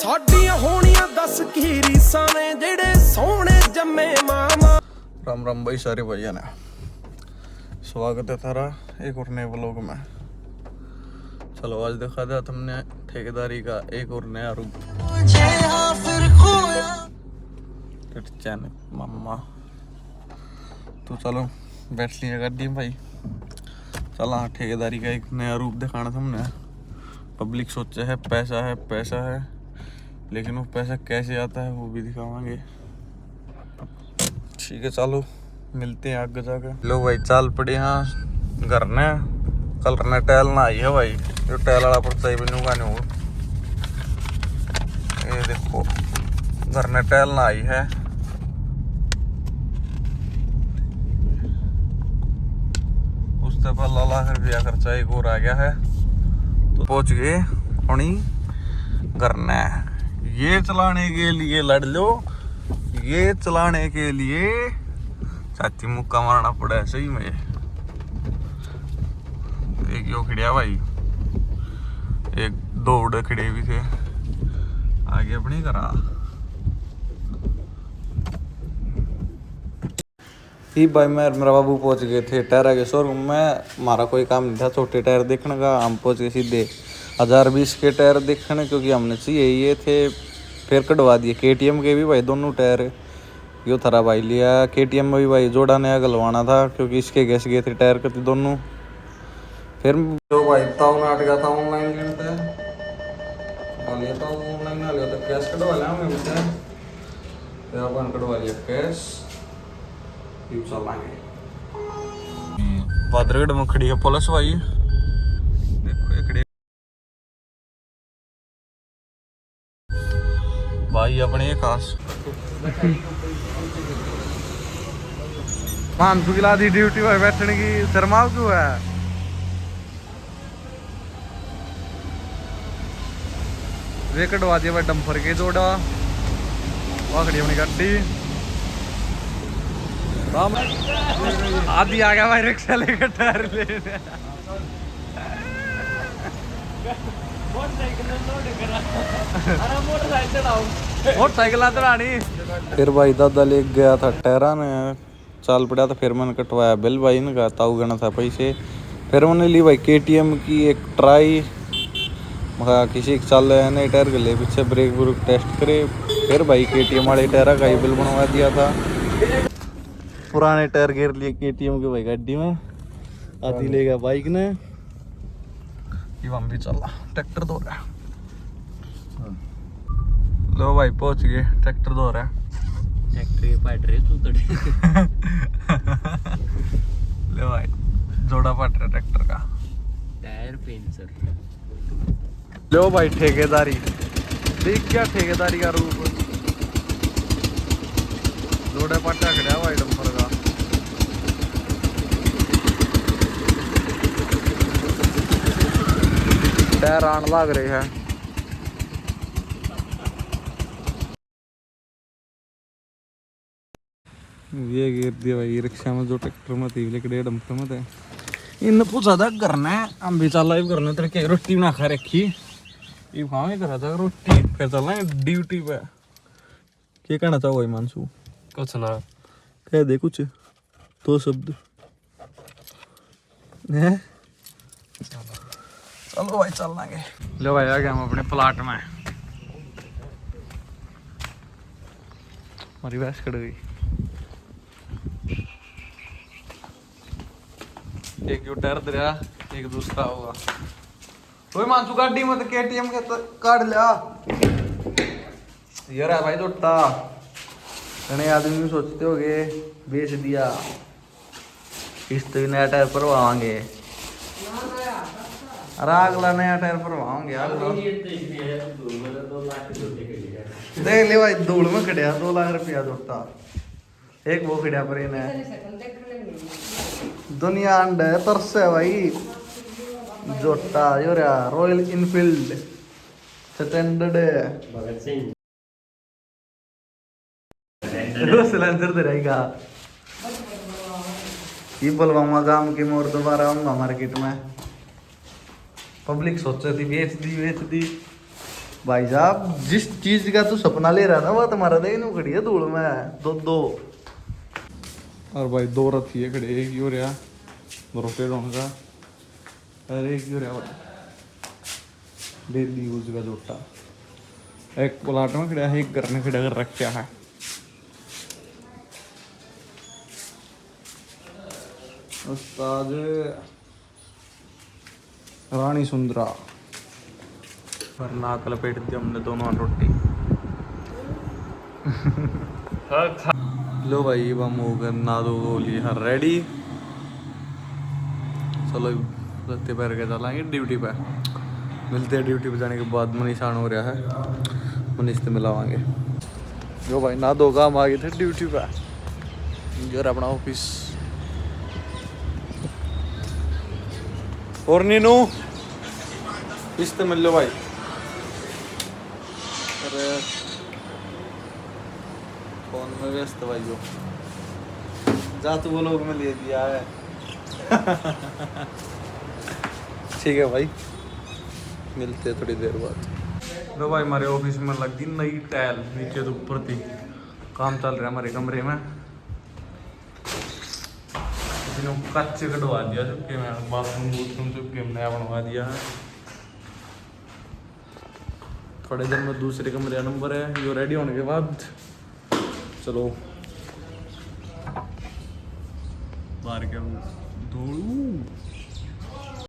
साडियां होनियां 10 की रीसां ने जेड़े सोहणे जम्मे मामा। राम राम भाई सारे भैया ने, स्वागत है थारा एक और नए व्लॉग में। चलो आज दिखा दिया तुमने ठेकेदारी का एक और नया रूप। मामा तो चलो बैठ लिया गाड़ी में भाई। चला ठेकेदारी का एक नया रूप दिखाना तुमने। पब्लिक सोचे है पैसा है, लेकिन वो पैसा कैसे आता है वो भी दिखावांगे। ठीक है चलो मिलते हैं आगे जाके। लो भाई चाल पड़े यहाँ घर ने, कल ने टहल ना आई है भाई। जो टहल वाला पड़ता है बिनू का नहीं हो, ये देखो घर ने टहल ना आई है। उससे पहले लाख रुपया खर्चा एक और आ गया है। तो पहुंच गए होनी घर ने। ये चलाने के लिए लड़ लो, ये चलाने के लिए छाती मुक्का मारना पड़ा है सही में। एक यो खड़िया भाई, एक दो उड़े खड़े भी थे आगे अपनी करा। ही भाई मेरा बाबू पहुंच गए थे टायर के शोरूम में। हमारा कोई काम नहीं था छोटे टायर देखने का, हम पहुंच गए सीधे 1020 के टायर देखने, क्योंकि हमने चाहिए ये थे। फिर कटवा दिए KTM के भी भाई दोनों टायर। यो थरा भाई लिया KTM में भी भाई जोड़ा नया गलवाना था, क्योंकि इसके घिस गए थे टायर करते दोनों। फिर जो भाई ताऊ नाट गया था ऑनलाइन लेते लिया था ऑनलाइन ना लिया तो कैश कटवा लिया हमें मुझसे। फिर अपन कटवा लिया कैश। बादरगढ़ में खड़ी है पुलिस भाई, देखो ये खड़ी भाई अपने खास। मानसू गिला दी ड्यूटी पर बैठने की, शर्मा क्यों है? वे कटवा दिया भाई डंपर के जोड़ा। वहाँ खड़ी अपनी गाड़ी। आदि आ गया भाई रिक्शा लेकर टायर लेने। मोटरसाइकिल चलानी। फिर भाई दादा ले गया था टायरा ने, चाल पड़ा था। फिर मैंने कटवाया बिल भाई ने कहा ताऊ गना था पैसे। फिर मैंने ली भाई KTM की एक ट्राई। मगर किसी के चाल नए टायर के लिए पीछे ब्रेक ब्रूक टेस्ट करे। फिर भाई KTM वाले टायर का ही बिल बनवा दिया था। पुराने टायर घेर लिए KTM के भाई गाड़ी में। आती ले गया बाइक ने। हम भी चला ट्रैक्टर धो रहा है। लो भाई पहुंच गए, ट्रैक्टर धो रहा है। ट्रैक्टर पाट रहे तू तड़े। ले भाई जोड़ा पाट रहा ट्रैक्टर का। Tyre puncture. लो भाई ठेकेदारी देख, क्या ठेकेदारी का रूप। जोड़ा पाटा खड़ा भाई डंपर का। टायर आन लग रहे हैं। ये गिर दिया भाई रिक्शा में, जो ट्रैक्टर में थी लेकर डंपर में थे। इन पूछा था करना है, हम भी चल रहे करना तेरे के रोटी बना खा रखी। ये खावे करा था रोटी, फिर चल रहे ड्यूटी पे। क्या कहना चाहो भाई मानसू? कुछ ना कह दे कुछ तो शब्द है। चलो भाई चल लागे। लो भाई आ गए हम अपने प्लाट में। हमारी भैंस कट गई। एक जो टायर दरिया, एक दूसरा होगा। कोई मानसू गाड़ी में तो KTM के तो काट लिया यार है भाई जोटा। घने आदमी सोचते हो गए बेच दिया, इस तो नया टायर भरवाएंगे। अरे अगला नया टायर भरवाएंगे यार। देख ले भाई धूल में खड़िया 2 लाख रुपया जोटा। एक वो खड़िया पर इन्हें दुनिया अंडे तरस है भाई। जोटा यो रहा रॉयल इनफील्ड स्टैंडर्ड सिलेंडर दे रहेगा। ये पुलवामा गांव की मोर दोबारा आऊंगा मार्केट में। पब्लिक सोच रही थी बेच दी भाई साहब जिस चीज का तू सपना ले रहा ना वो तुम्हारा देखने खड़ी है धूल में दो। और भाई दो रथी है खड़े, एक यो रहा रोटे का, अरे एक यो रहा डेली यूज का जोटा, एक प्लाट में खड़ा है, एक घर में खड़ा कर रखा है। उस्ताद रानी सुंदरा पर नाक लपेट दी हमने दोनों रोटी। लो भाई बम हो गए ना दो गोली हर रेडी। चलो रत्ते पैर के चलाएंगे ड्यूटी पे, मिलते हैं ड्यूटी पे जाने के बाद। मनीषान हो रहा है, मनीष से मिलावांगे। जो भाई ना दो काम आ गए थे ड्यूटी पे, जो अपना ऑफिस। और नीनू इस मिल लो भाई। अरे फोन में व्यस्त भाई हो जा, तू वो लोग में ले दिया है। ठीक है भाई, मिलते हैं थोड़ी देर बाद। लो भाई हमारे ऑफिस में लग गई नई टाइल, नीचे तो ऊपर थी। काम चल रहा है हमारे कमरे में, कच्चे कटवा दिया चुपके में, बाथरूम चुपके में नया बनवा दिया है। थोड़े दिन में दूसरे कमरे नंबर है, यो रेडी होने के बाद चलो बाहर के दौड़ू।